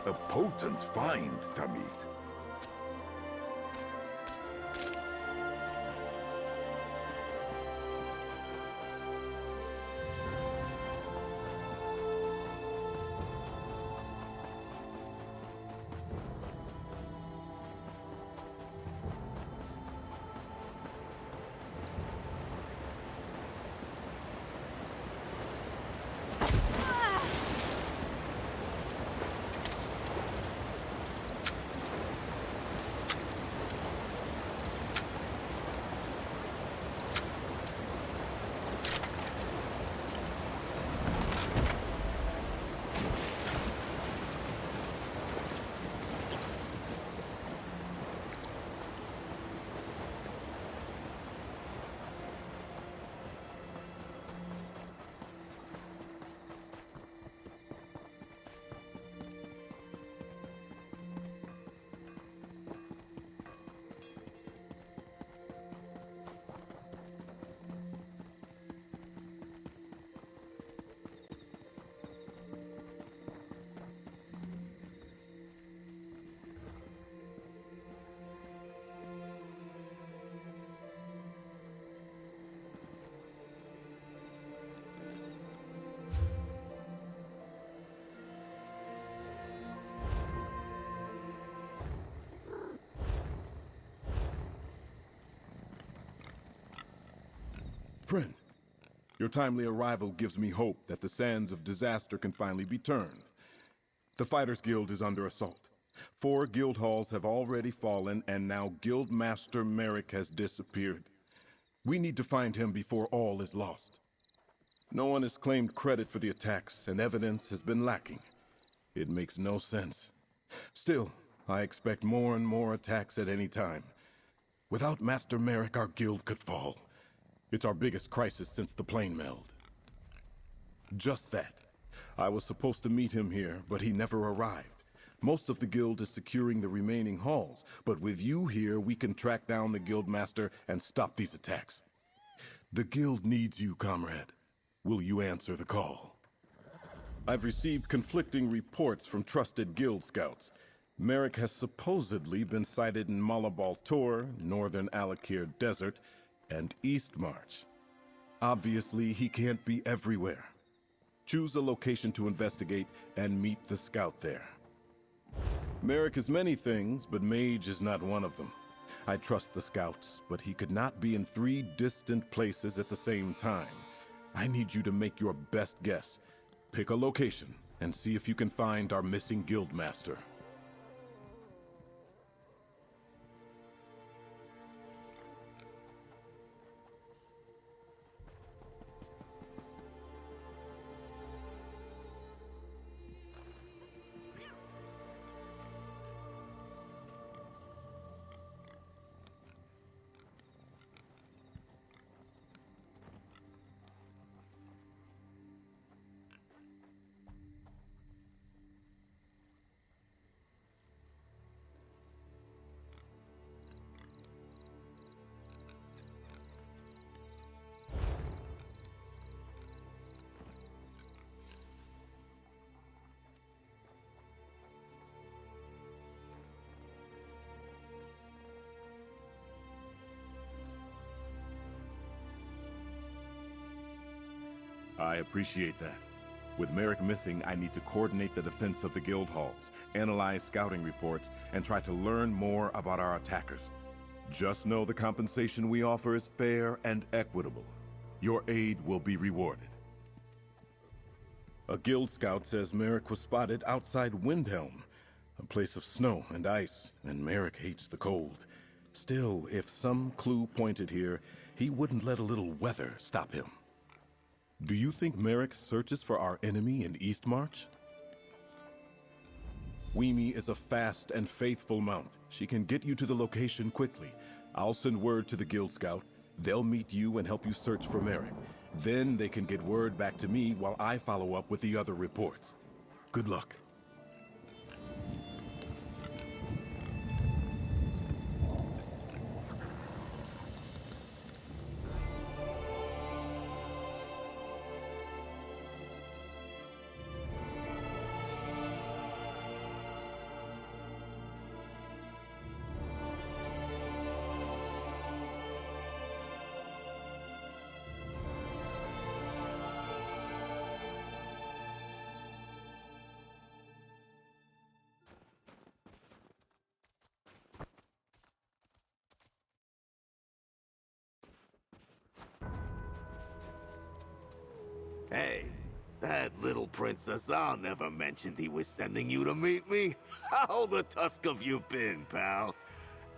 A potent find, Tamid. Friend, your timely arrival gives me hope that the sands of disaster can finally be turned. The Fighters Guild is under assault. 4 guild halls have already fallen, and now Guild Master Merrick has disappeared. We need to find him before all is lost. No one has claimed credit for the attacks, and evidence has been lacking. It makes no sense. Still, I expect more and more attacks at any time. Without Master Merrick, our guild could fall. It's our biggest crisis since the plane meld. Just that. I was supposed to meet him here, but he never arrived. Most of the guild is securing the remaining halls, but with you here, we can track down the guild master and stop these attacks. The guild needs you, comrade. Will you answer the call? I've received conflicting reports from trusted guild scouts. Merrick has supposedly been sighted in Malabal Tor, northern Alakir Desert, and East March. Obviously, he can't be everywhere. Choose a location to investigate and meet the scout there. Merrick is many things, but mage is not one of them. I trust the scouts, but he could not be in 3 distant places at the same time. I need you to make your best guess. Pick a location and see if you can find our missing guild master. I appreciate that. With Merrick missing, I need to coordinate the defense of the guild halls, analyze scouting reports, and try to learn more about our attackers. Just know the compensation we offer is fair and equitable. Your aid will be rewarded. A guild scout says Merrick was spotted outside Windhelm, a place of snow and ice, and Merrick hates the cold. Still, if some clue pointed here, he wouldn't let a little weather stop him. Do you think Merrick searches for our enemy in East March? Weemy is a fast and faithful mount. She can get you to the location quickly. I'll send word to the Guild Scout. They'll meet you and help you search for Merrick. Then they can get word back to me while I follow up with the other reports. Good luck. Hey, that little Princess Azar never mentioned he was sending you to meet me. How the tusk have you been, pal?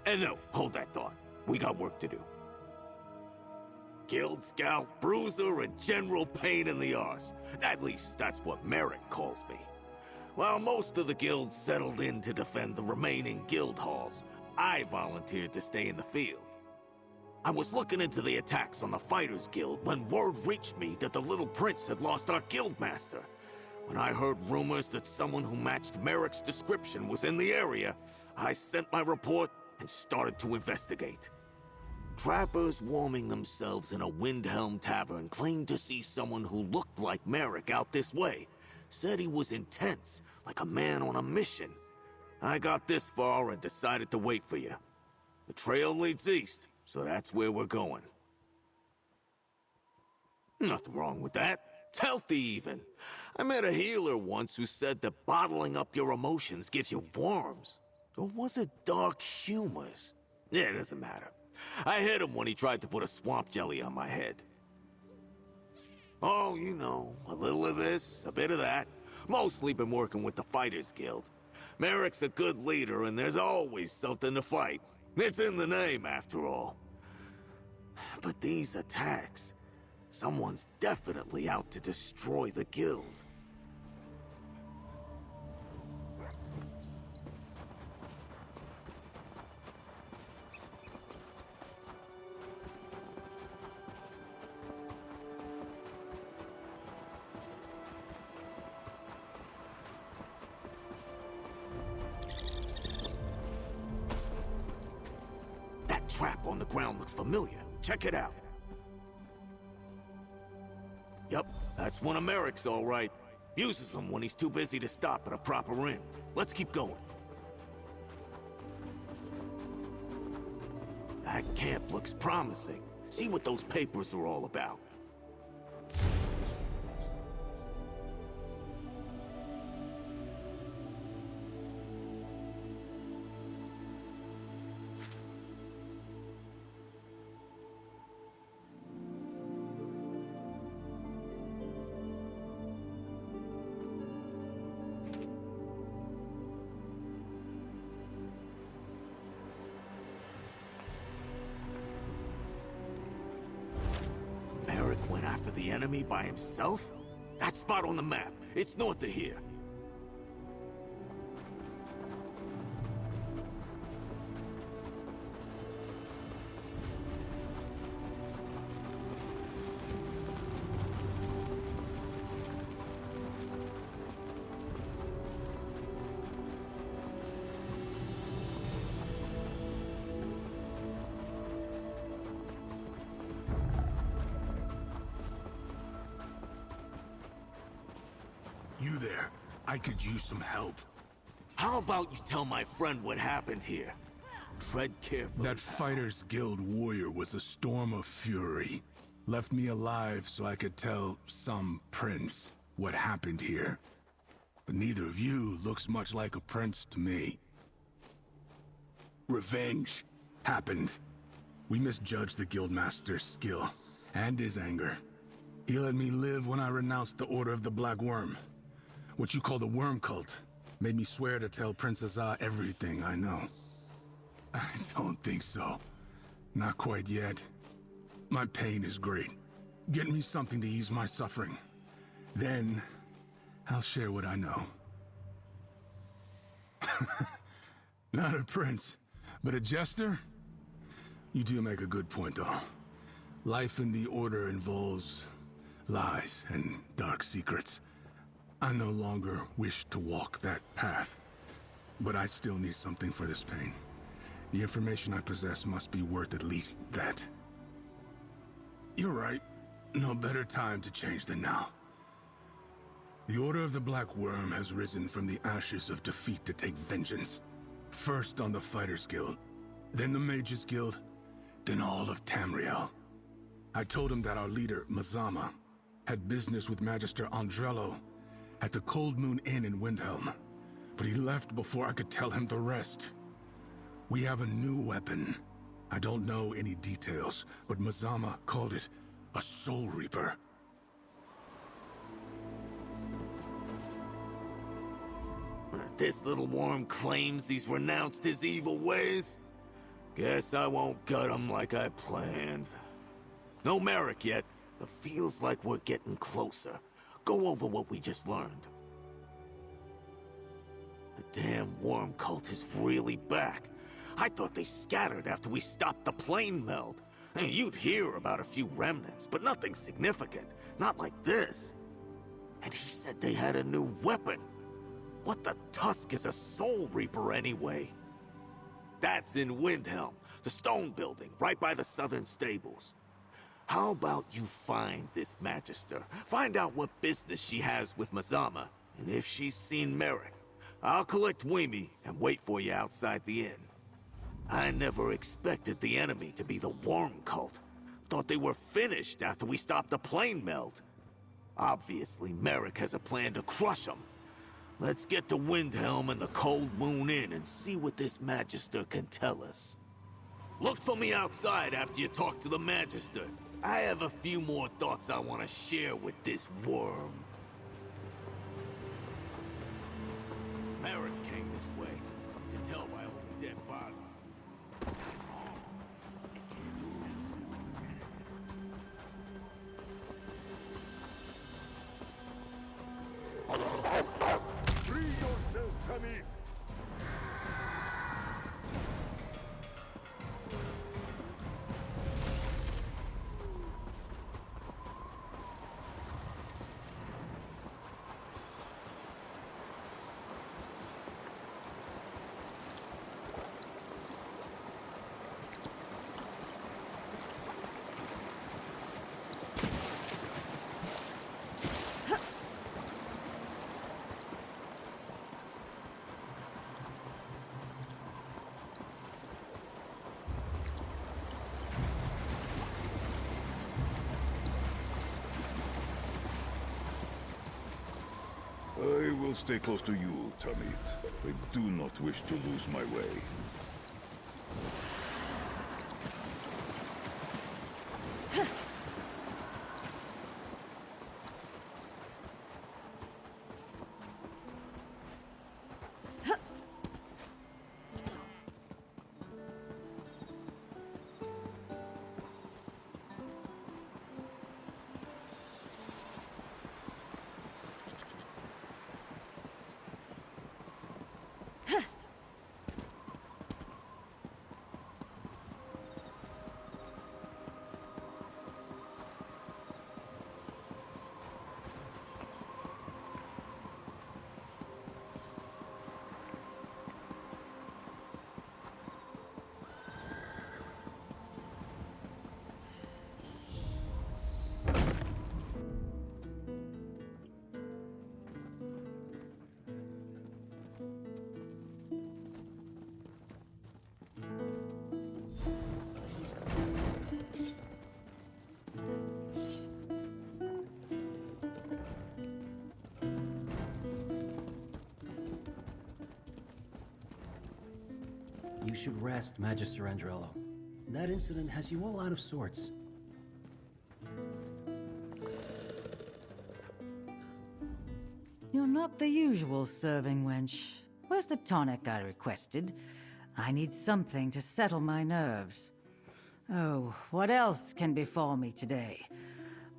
And no, hold that thought. We got work to do. Guild Scout, Bruiser, and General Pain in the Arse. At least that's what Merrick calls me. While most of the guilds settled in to defend the remaining guild halls, I volunteered to stay in the field. I was looking into the attacks on the Fighters Guild when word reached me that the Little Prince had lost our guildmaster. When I heard rumors that someone who matched Merrick's description was in the area, I sent my report and started to investigate. Trappers warming themselves in a Windhelm tavern claimed to see someone who looked like Merrick out this way. Said he was intense, like a man on a mission. I got this far and decided to wait for you. The trail leads east, so that's where we're going. Nothing wrong with that. It's healthy even. I met a healer once who said that bottling up your emotions gives you worms. Or was it dark humors? Yeah, it doesn't matter. I hit him when he tried to put a swamp jelly on my head. Oh, you know, a little of this, a bit of that. Mostly been working with the Fighters Guild. Merrick's a good leader, and there's always something to fight. It's in the name, after all. But these attacks... someone's definitely out to destroy the guild. That trap on the ground looks familiar. Check it out. Yep, that's one of Merrick's, all right. Uses them when he's too busy to stop at a proper inn. Let's keep going. That camp looks promising. See what those papers are all about. Went after the enemy by himself? That spot on the map. It's north of here. You there. I could use some help. How about you tell my friend what happened here? Tread carefully. That Fighters Guild warrior was a storm of fury. Left me alive so I could tell some prince what happened here. But neither of you looks much like a prince to me. Revenge happened. We misjudged the Guildmaster's skill and his anger. He let me live when I renounced the Order of the Black Worm. What you call the Worm Cult made me swear to tell Princess Azar everything I know. I don't think so. Not quite yet. My pain is great. Get me something to ease my suffering. Then, I'll share what I know. Not a prince, but a jester? You do make a good point, though. Life in the Order involves lies and dark secrets. I no longer wish to walk that path, but I still need something for this pain. The information I possess must be worth at least that. You're right. No better time to change than now. The Order of the Black Worm has risen from the ashes of defeat to take vengeance. First on the Fighters Guild, then the Mages Guild, then all of Tamriel. I told him that our leader, Mazama, had business with Magister Andrello at the Cold Moon Inn in Windhelm, but he left before I could tell him the rest. We have a new weapon. I don't know any details, but Mazama called it a Soul Reaper. This little worm claims he's renounced his evil ways. Guess I won't gut him like I planned. No Merrick yet, but feels like we're getting closer. Go over what we just learned. The damn worm cult is really back. I thought they scattered after we stopped the plane meld. And you'd hear about a few remnants, but nothing significant. Not like this. And he said they had a new weapon. What the tusk is a Soul Reaper anyway? That's in Windhelm, the stone building, right by the southern stables. How about you find this Magister, find out what business she has with Mazama, and if she's seen Merrick, I'll collect Wimi and wait for you outside the inn. I never expected the enemy to be the worm cult. Thought they were finished after we stopped the plane meld. Obviously, Merrick has a plan to crush them. Let's get to Windhelm and the Cold Moon Inn and see what this Magister can tell us. Look for me outside after you talk to the Magister. I have a few more thoughts I want to share with this worm. Merrick came this way. You can tell by all the dead bodies. Free yourself, Tamid! I will stay close to you, Tamid. I do not wish to lose my way. You should rest, Magister Andrello. That incident has you all out of sorts. You're not the usual serving wench. Where's the tonic I requested? I need something to settle my nerves. Oh, what else can befall me today?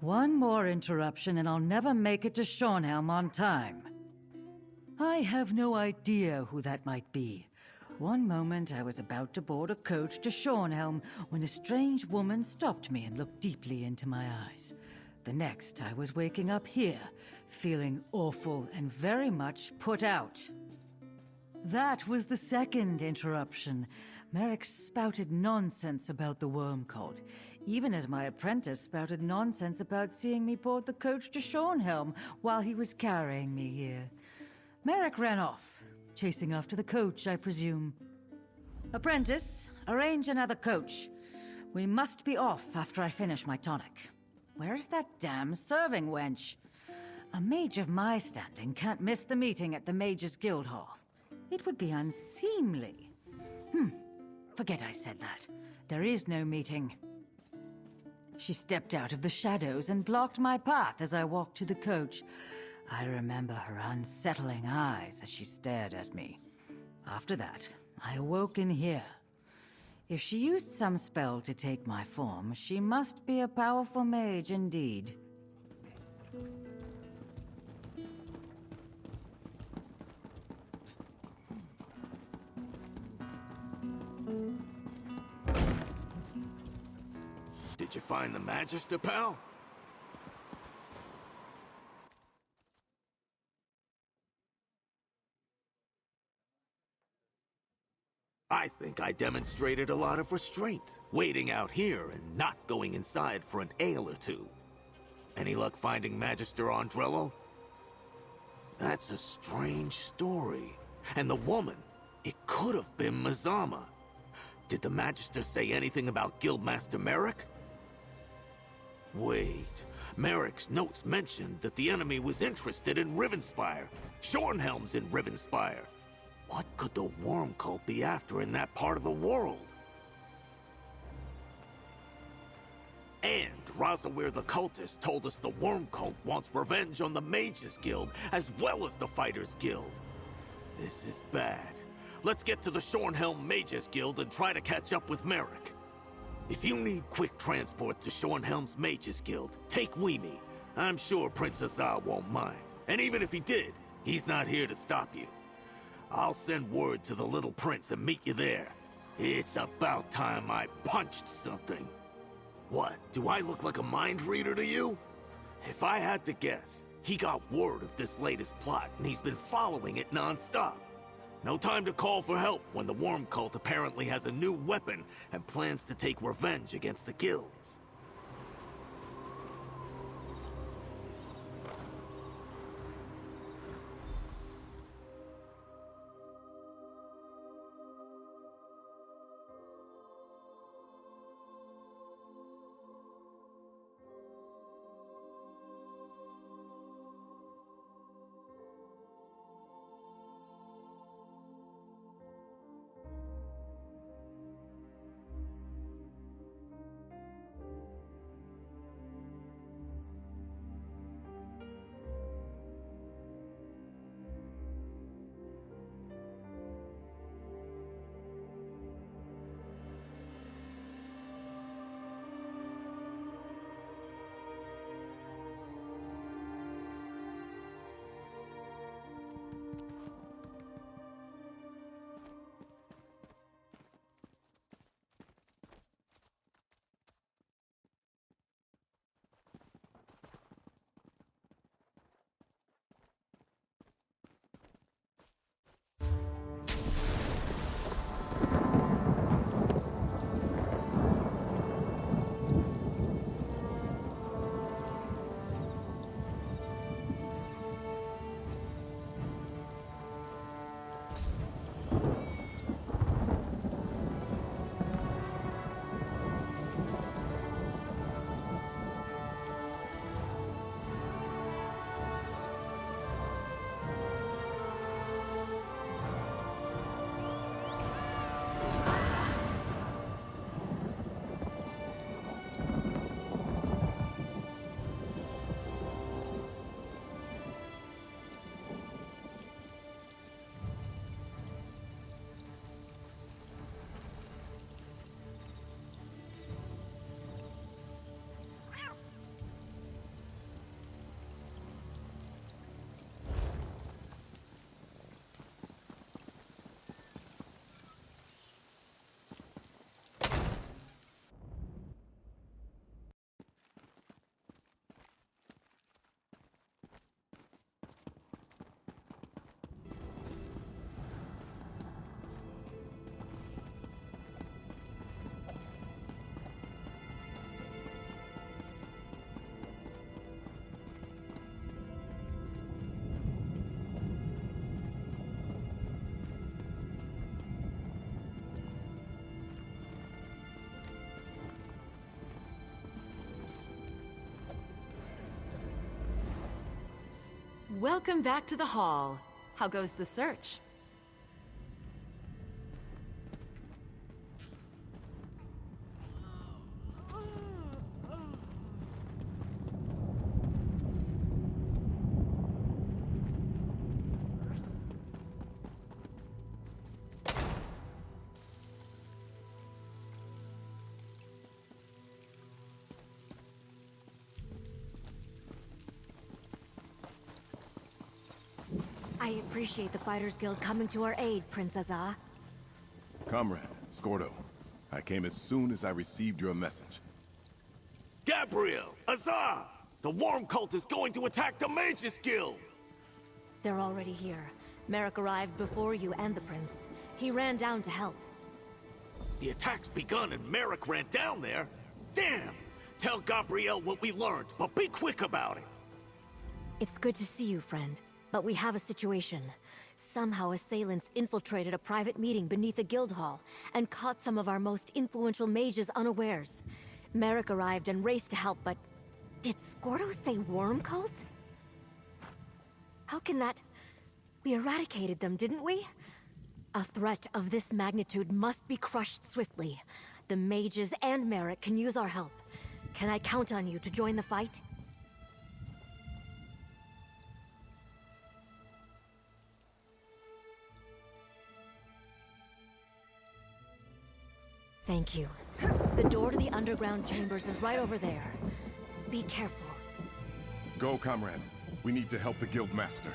One more interruption and I'll never make it to Shornhelm on time. I have no idea who that might be. One moment I was about to board a coach to Shornhelm when a strange woman stopped me and looked deeply into my eyes. The next I was waking up here, feeling awful and very much put out. That was the second interruption. Merrick spouted nonsense about the worm cult, even as my apprentice spouted nonsense about seeing me board the coach to Shornhelm while he was carrying me here. Merrick ran off, chasing after the coach, I presume. Apprentice, arrange another coach. We must be off after I finish my tonic. Where's that damn serving wench? A mage of my standing can't miss the meeting at the Mages Guild Hall. It would be unseemly. Forget I said that. There is no meeting. She stepped out of the shadows and blocked my path as I walked to the coach. I remember her unsettling eyes as she stared at me. After that, I awoke in here. If she used some spell to take my form, she must be a powerful mage indeed. Did you find the Magister, pal? I think I demonstrated a lot of restraint, waiting out here and not going inside for an ale or two. Any luck finding Magister Andrello? That's a strange story. And the woman, it could have been Mazama. Did the Magister say anything about Guildmaster Merrick? Wait, Merrick's notes mentioned that the enemy was interested in Rivenspire. Shornhelm's in Rivenspire. What could the Worm Cult be after in that part of the world? And Razawir the Cultist told us the Worm Cult wants revenge on the Mages Guild as well as the Fighters Guild. This is bad. Let's get to the Shornhelm Mages Guild and try to catch up with Merrick. If you need quick transport to Shornhelm's Mages Guild, take Weemy. I'm sure Prince Azar won't mind. And even if he did, he's not here to stop you. I'll send word to the little prince and meet you there. It's about time I punched something. What, do I look like a mind reader to you? If I had to guess, he got word of this latest plot and he's been following it non-stop. No time to call for help when the Worm Cult apparently has a new weapon and plans to take revenge against the guilds. Welcome back to the hall. How goes the search? I appreciate the Fighters Guild coming to our aid, Prince Azar. Comrade, Scordo, I came as soon as I received your message. Gabriel! Azar! The Worm Cult is going to attack the Mages Guild! They're already here. Merrick arrived before you and the Prince. He ran down to help. The attack's begun and Merrick ran down there? Damn! Tell Gabriel what we learned, but be quick about it! It's good to see you, friend. But we have a situation. Somehow assailants infiltrated a private meeting beneath the guild hall and caught some of our most influential mages unawares. Merrick arrived and raced to help, but... Did Scordo say Worm Cult? How can that... We eradicated them, didn't we? A threat of this magnitude must be crushed swiftly. The mages and Merrick can use our help. Can I count on you to join the fight? Thank you. The door to the underground chambers is right over there. Be careful. Go, comrade. We need to help the guild master.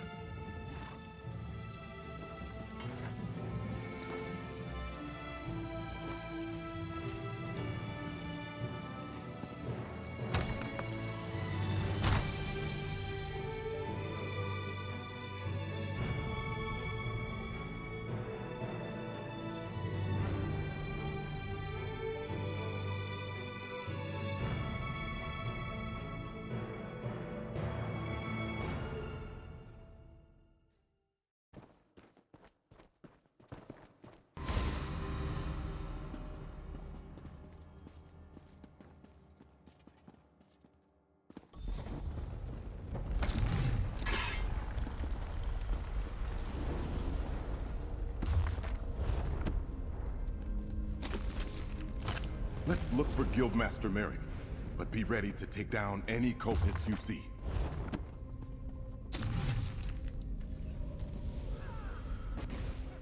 Let's look for Guildmaster Merrick, but be ready to take down any cultists you see.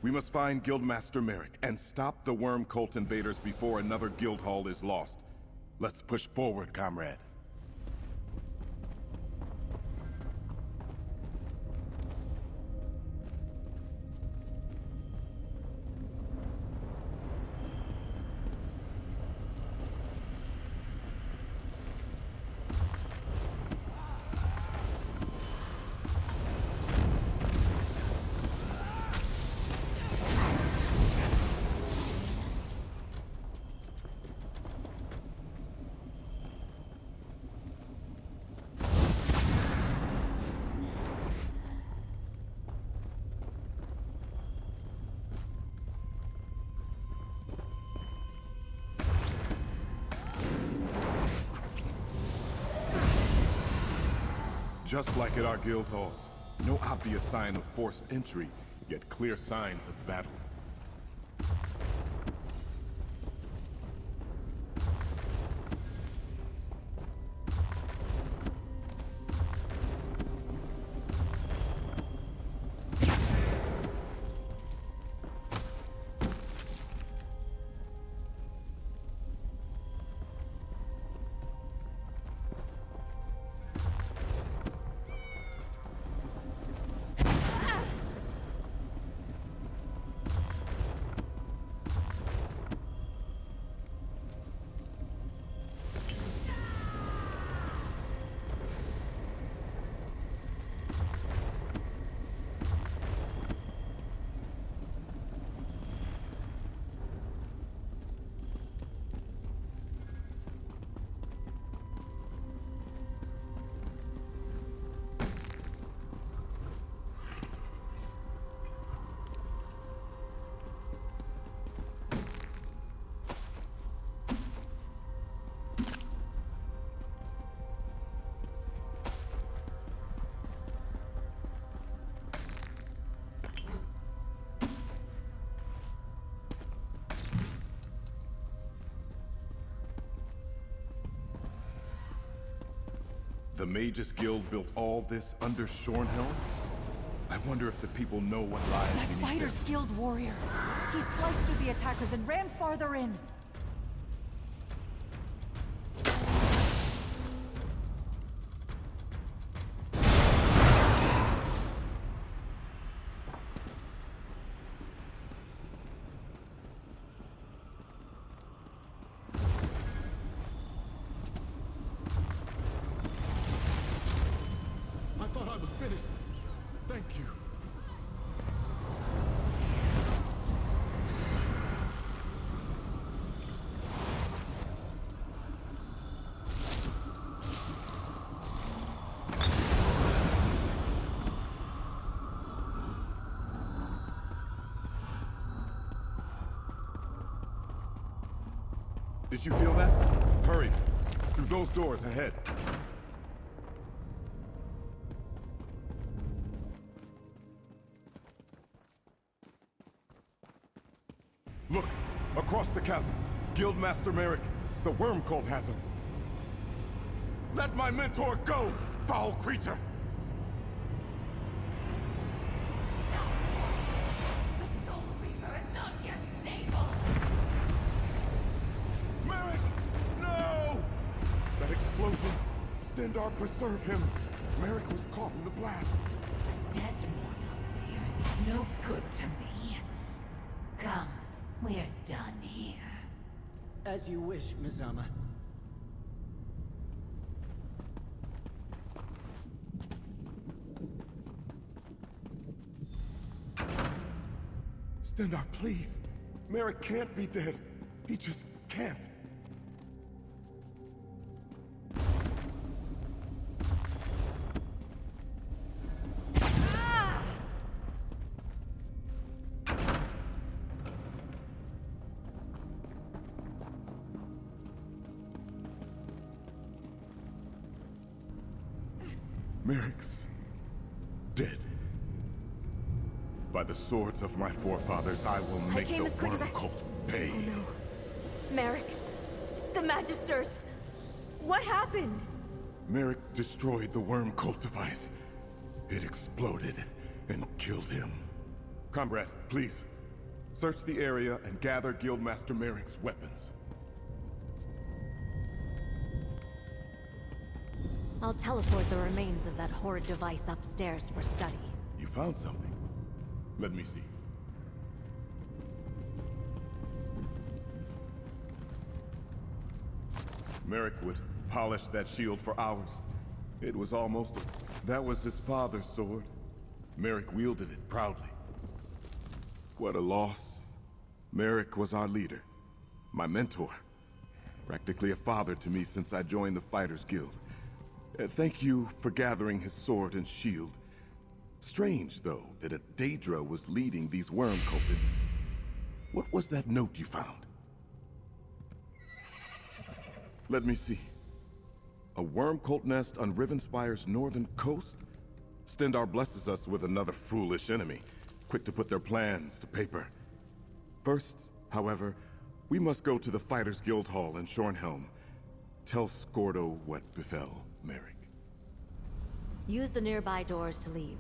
We must find Guildmaster Merrick and stop the Worm Cult invaders before another guild hall is lost. Let's push forward, comrade. Just like at our guild halls, no obvious sign of forced entry, yet clear signs of battle. The Mages Guild built all this under Shornhelm? I wonder if the people know what lies That beneath Fighters them. Guild warrior. He sliced through the attackers and ran farther in. Did you feel that? Hurry. Through those doors ahead. Look! Across the chasm! Guildmaster Merrick! The Worm Cult has him! Let my mentor go, foul creature! Merrick! No! That explosion! Stendar, preserve him! Merrick was caught in the blast! Dead mortal's appearance is no good to me. Come, we're done here. As you wish, Mizama. Stendar, please! Merrick can't be dead! He just can't! Merrick's dead. By the swords of my forefathers, I will make the Worm Cult pay. Oh no. Merrick! The Magisters! What happened? Merrick destroyed the Worm Cult device. It exploded and killed him. Comrade, please. Search the area and gather Guildmaster Merrick's weapons. I'll teleport the remains of that horrid device upstairs for study. You found something. Let me see. Merrick would polish that shield for hours. It was almost That was his father's sword. Merrick wielded it proudly. What a loss. Merrick was our leader. My mentor. Practically a father to me since I joined the Fighters Guild. Thank you for gathering his sword and shield. Strange, though, that a Daedra was leading these worm cultists. What was that note you found? Let me see. A worm cult nest on Rivenspire's northern coast? Stendar blesses us with another foolish enemy, quick to put their plans to paper. First, however, we must go to the Fighters Guild Hall in Shornhelm. Tell Scordo what befell Merrick. Use the nearby doors to leave.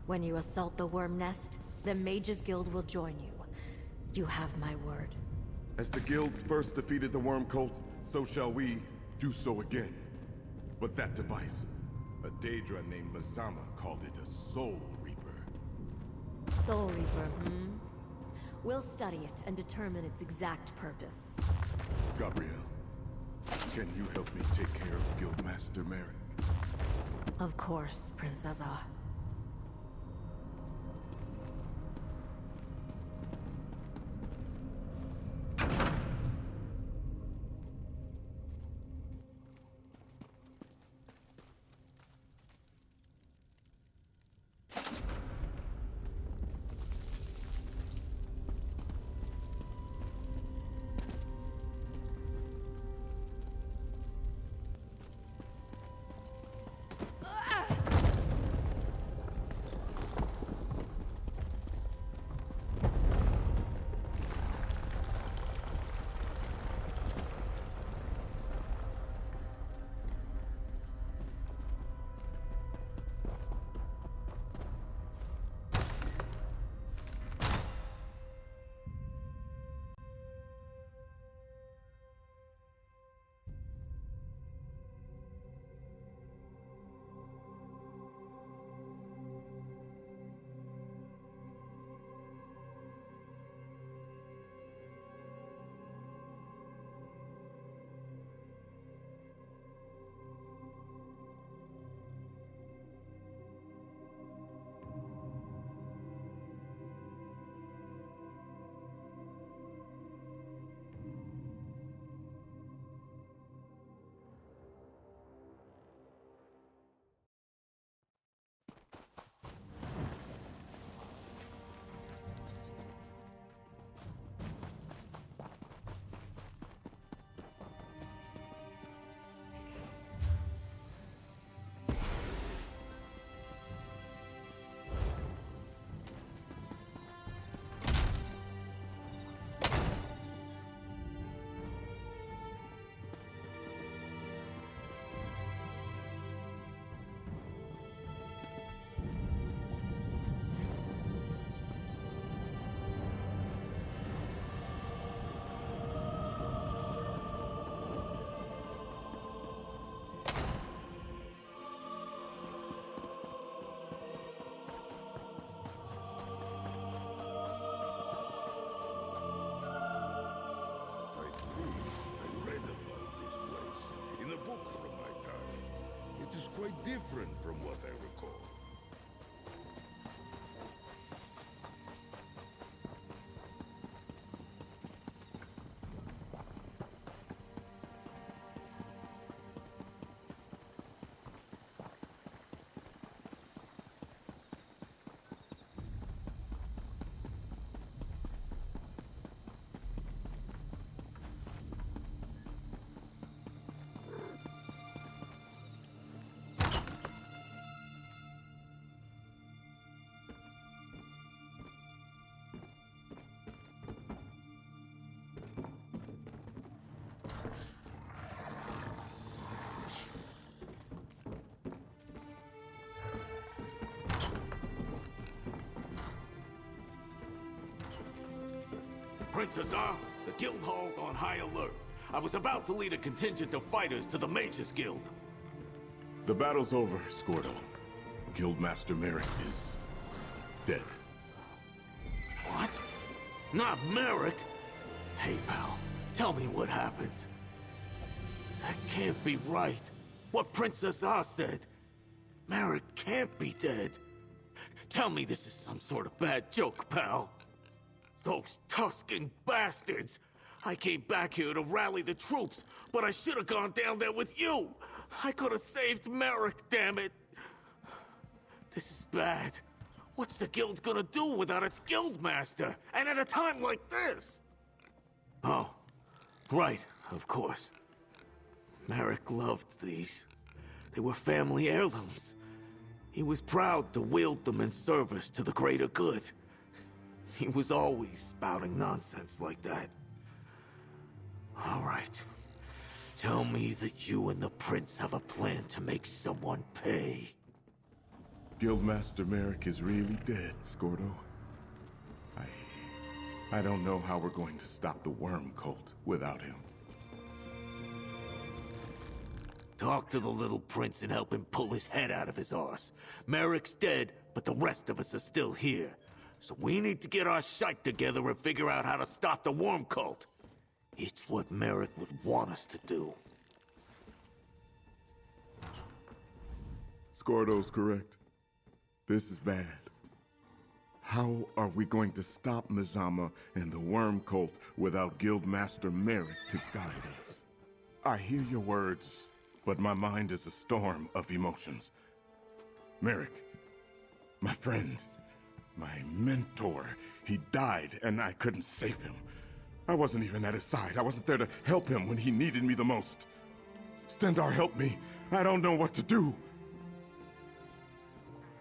When you assault the worm nest, the Mages Guild will join you. You have my word. As the guilds first defeated the worm cult, so shall we do so again. But that device, a Daedra named Mizama called it a Soul Reaper. Soul Reaper, hmm? We'll study it and determine its exact purpose. Gabriel, can you help me take care of Guildmaster Merrick? Of course, Princessa. different from what I recall. Prince Hussar, the guild hall's on high alert. I was about to lead a contingent of fighters to the Mages Guild. The battle's over, Scordo. Guildmaster Merrick is dead. What? Not Merrick? Hey, pal, tell me what happened. That can't be right. What Prince Hussar said. Merrick can't be dead. Tell me this is some sort of bad joke, pal. Those Tuscan bastards! I came back here to rally the troops, but I should have gone down there with you! I could have saved Merrick, damn it! This is bad. What's the guild gonna do without its guildmaster? And at a time like this? Oh, right, of course. Merrick loved these. They were family heirlooms. He was proud to wield them in service to the greater good. He was always spouting nonsense like that. All right. Tell me that you and the prince have a plan to make someone pay. Guildmaster Merrick is really dead, Scordo. I don't know how we're going to stop the worm cult without him. Talk to the little prince and help him pull his head out of his arse. Merrick's dead, but the rest of us are still here. So we need to get our shite together and figure out how to stop the worm cult. It's what Merrick would want us to do. Scordo's correct. This is bad. How are we going to stop Mazama and the worm cult without Guildmaster Merrick to guide us? I hear your words, but my mind is a storm of emotions. Merrick, my friend, my mentor, he died and I couldn't save him. I wasn't even at his side. I wasn't there to help him when he needed me the most. Stendarr, help me. I don't know what to do.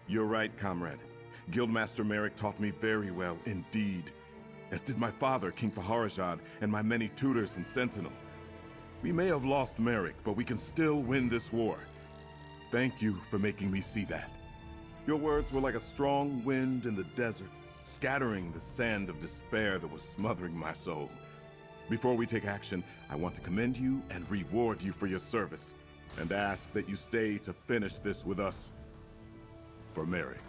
You're right, comrade. Guildmaster Merrick taught me very well indeed, as did my father, King Faharajad, and my many tutors and Sentinel. We may have lost Merrick, but we can still win this war. Thank you for making me see that. Your words were like a strong wind in the desert, scattering the sand of despair that was smothering my soul. Before we take action, I want to commend you and reward you for your service, and ask that you stay to finish this with us. For Merrick.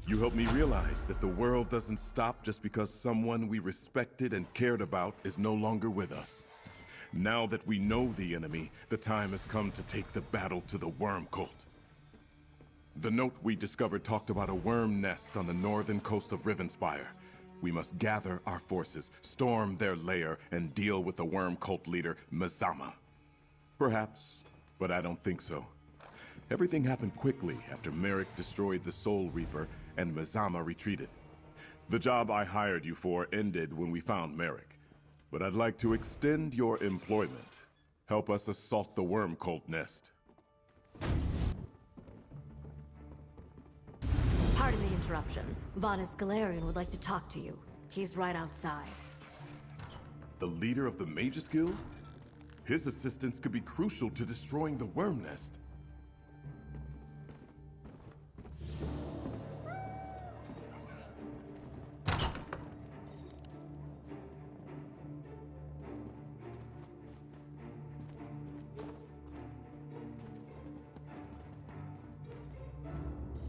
You helped me realize that the world doesn't stop just because someone we respected and cared about is no longer with us. Now that we know the enemy, the time has come to take the battle to the worm cult. The note we discovered talked about a worm nest on the northern coast of Rivenspire. We must gather our forces, storm their lair, and deal with the worm cult leader, Mazama. Perhaps, but I don't think so. Everything happened quickly after Merrick destroyed the Soul Reaper and Mazama retreated. The job I hired you for ended when we found Merrick, but I'd like to extend your employment. Help us assault the worm cult nest. Pardon the interruption. Vanas Galarian would like to talk to you. He's right outside. The leader of the Mages Guild? His assistance could be crucial to destroying the worm nest.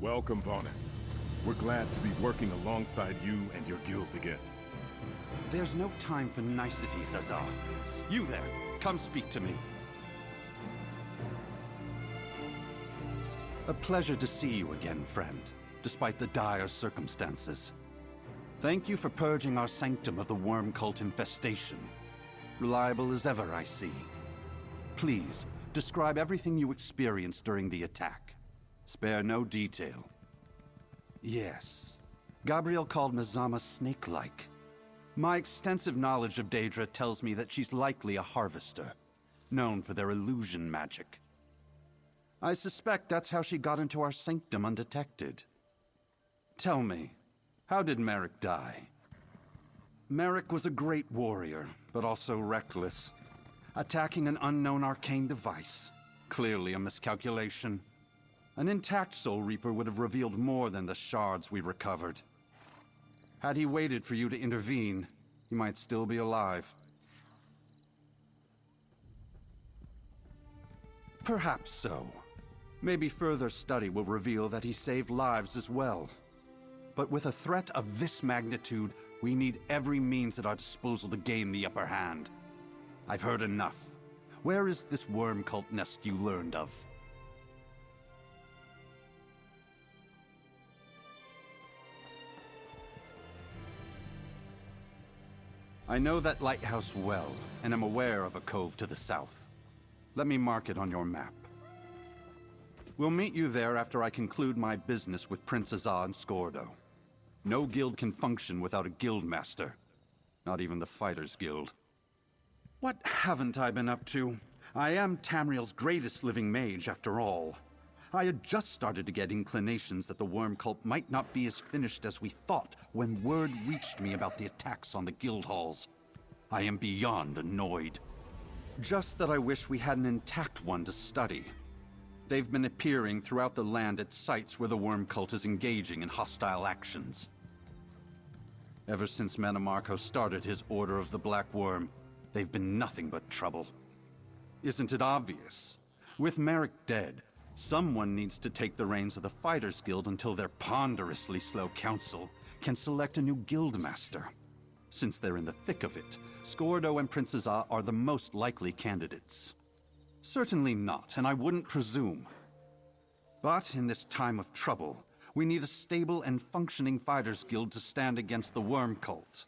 Welcome, Vanas. We're glad to be working alongside you and your guild again. There's no time for niceties, Azar. You there, come speak to me. A pleasure to see you again, friend, despite the dire circumstances. Thank you for purging our sanctum of the worm cult infestation. Reliable as ever, I see. Please, describe everything you experienced during the attack. Spare no detail. Yes. Gabriel called Mazama snake-like. My extensive knowledge of Daedra tells me that she's likely a harvester, known for their illusion magic. I suspect that's how she got into our sanctum undetected. Tell me, how did Merrick die? Merrick was a great warrior, but also reckless. Attacking an unknown arcane device. Clearly a miscalculation. An intact Soul Reaper would have revealed more than the shards we recovered. Had he waited for you to intervene, he might still be alive. Perhaps so. Maybe further study will reveal that he saved lives as well. But with a threat of this magnitude, we need every means at our disposal to gain the upper hand. I've heard enough. Where is this worm cult nest you learned of? I know that lighthouse well, and am aware of a cove to the south. Let me mark it on your map. We'll meet you there after I conclude my business with Prince Azah and Skordo. No guild can function without a guild master. Not even the Fighters Guild. What haven't I been up to? I am Tamriel's greatest living mage, after all. I had just started to get inclinations that the worm cult might not be as finished as we thought when word reached me about the attacks on the guild halls. I am beyond annoyed. Just that I wish we had an intact one to study. They've been appearing throughout the land at sites where the worm cult is engaging in hostile actions. Ever since Manamarco started his Order of the Black Worm, they've been nothing but trouble. Isn't it obvious? With Merrick dead, someone needs to take the reins of the Fighters Guild until their ponderously slow council can select a new guild master. Since they're in the thick of it, Skordo and Prince Azah are the most likely candidates. Certainly not, and I wouldn't presume. But in this time of trouble, we need a stable and functioning Fighters Guild to stand against the worm cult.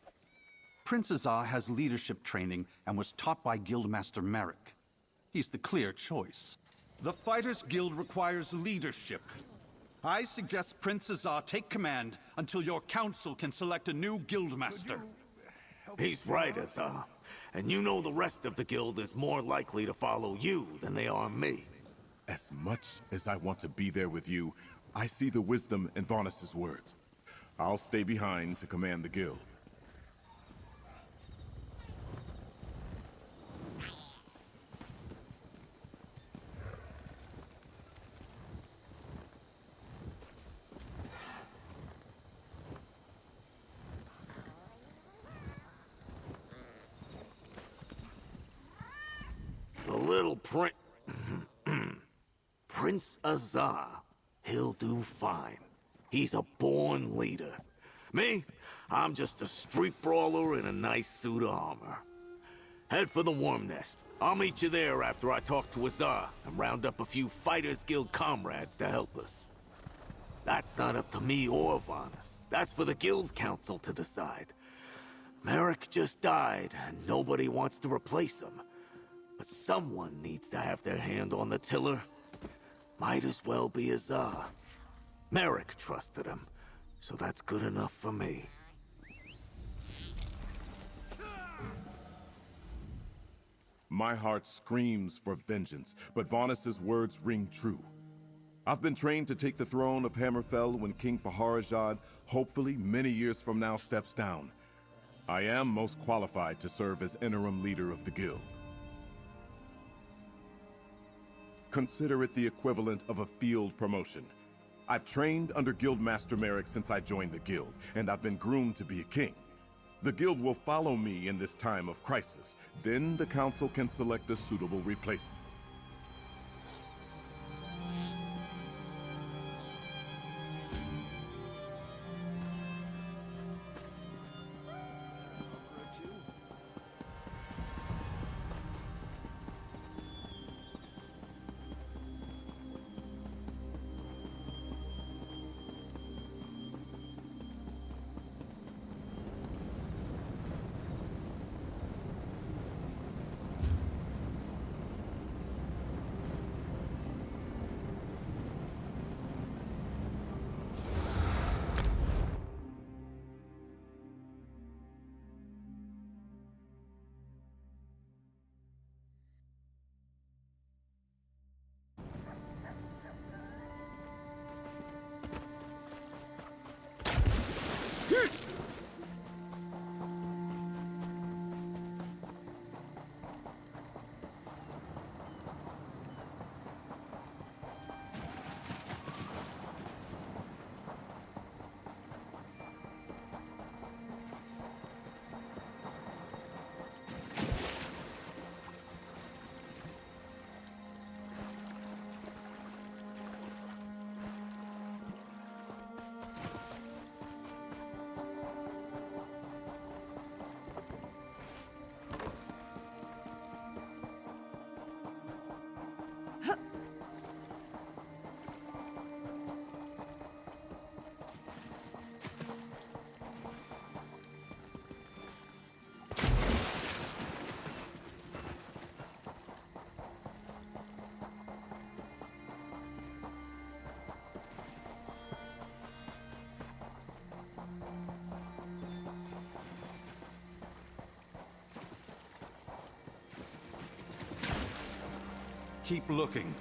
Prince Azah has leadership training and was taught by Guildmaster Merrick. He's the clear choice. The Fighters Guild requires leadership. I suggest Prince Azah take command until your council can select a new guildmaster. He's right, Azah. And you know the rest of the guild is more likely to follow you than they are me. As much as I want to be there with you, I see the wisdom in Varnus' words. I'll stay behind to command the guild. The little Prince Azah, he'll do fine. He's a born leader. Me, I'm just a street brawler in a nice suit of armor. Head for the worm nest. I'll meet you there after I talk to Azah and round up a few Fighters Guild comrades to help us. That's not up to me or Varnus. That's for the guild council to decide. Merrick just died, and nobody wants to replace him. But someone needs to have their hand on the tiller. Might as well be Azah. Merrick trusted him, so that's good enough for me. My heart screams for vengeance, but Varnus' words ring true. I've been trained to take the throne of Hammerfell when King Faharajad, hopefully many years from now, steps down. I am most qualified to serve as interim leader of the guild. Consider it the equivalent of a field promotion. I've trained under Guildmaster Merrick since I joined the guild, and I've been groomed to be a king. The guild will follow me in this time of crisis. Then the council can select a suitable replacement. Keep looking.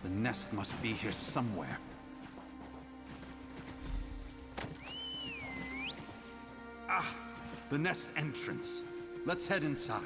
The nest must be here somewhere. Ah! The nest entrance. Let's head inside.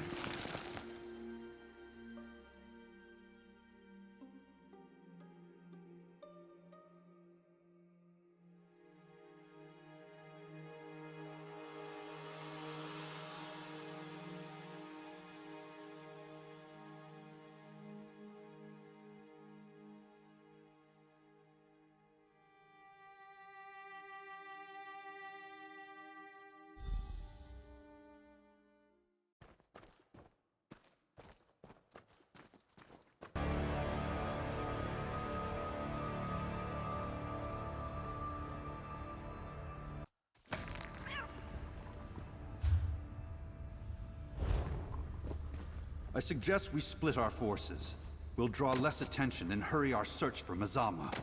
I suggest we split our forces. We'll draw less attention and hurry our search for Mazama.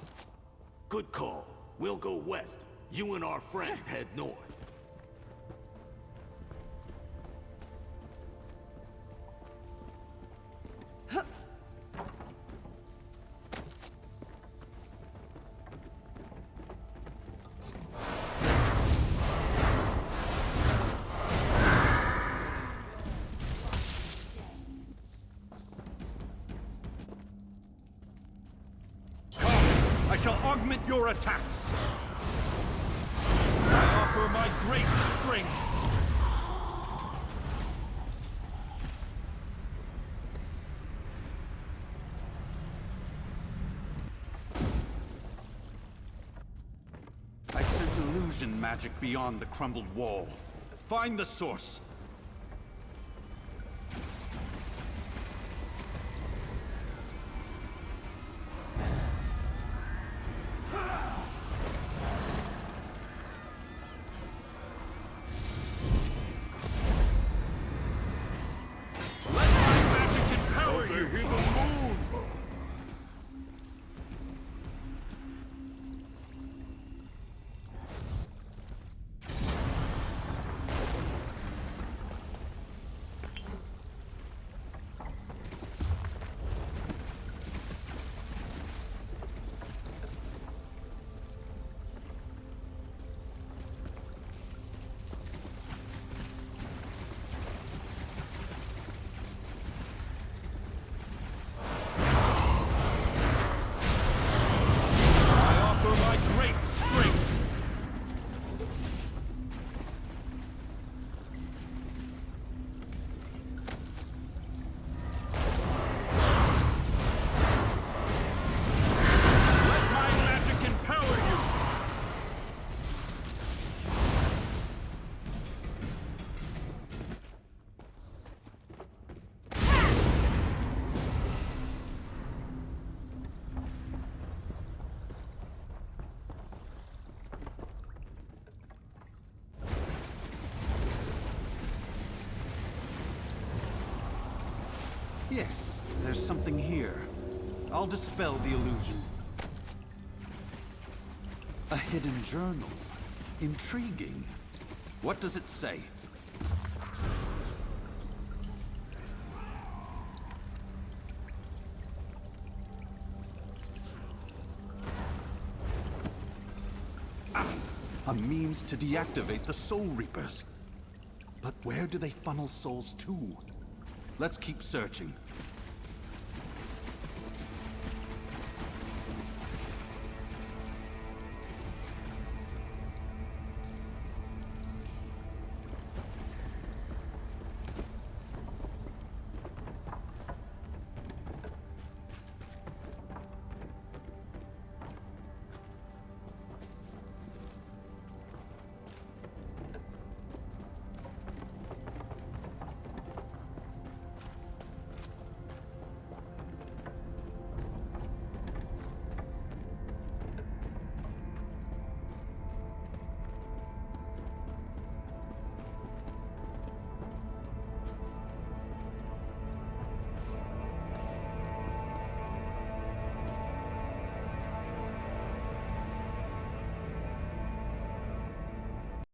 Good call. We'll go west. You and our friend head north. I shall augment your attacks. I offer my great strength. I sense illusion magic beyond the crumbled wall. Find the source. Yes, there's something here. I'll dispel the illusion. A hidden journal. Intriguing. What does it say? Ah, a means to deactivate the Soul Reapers. But where do they funnel souls to? Let's keep searching.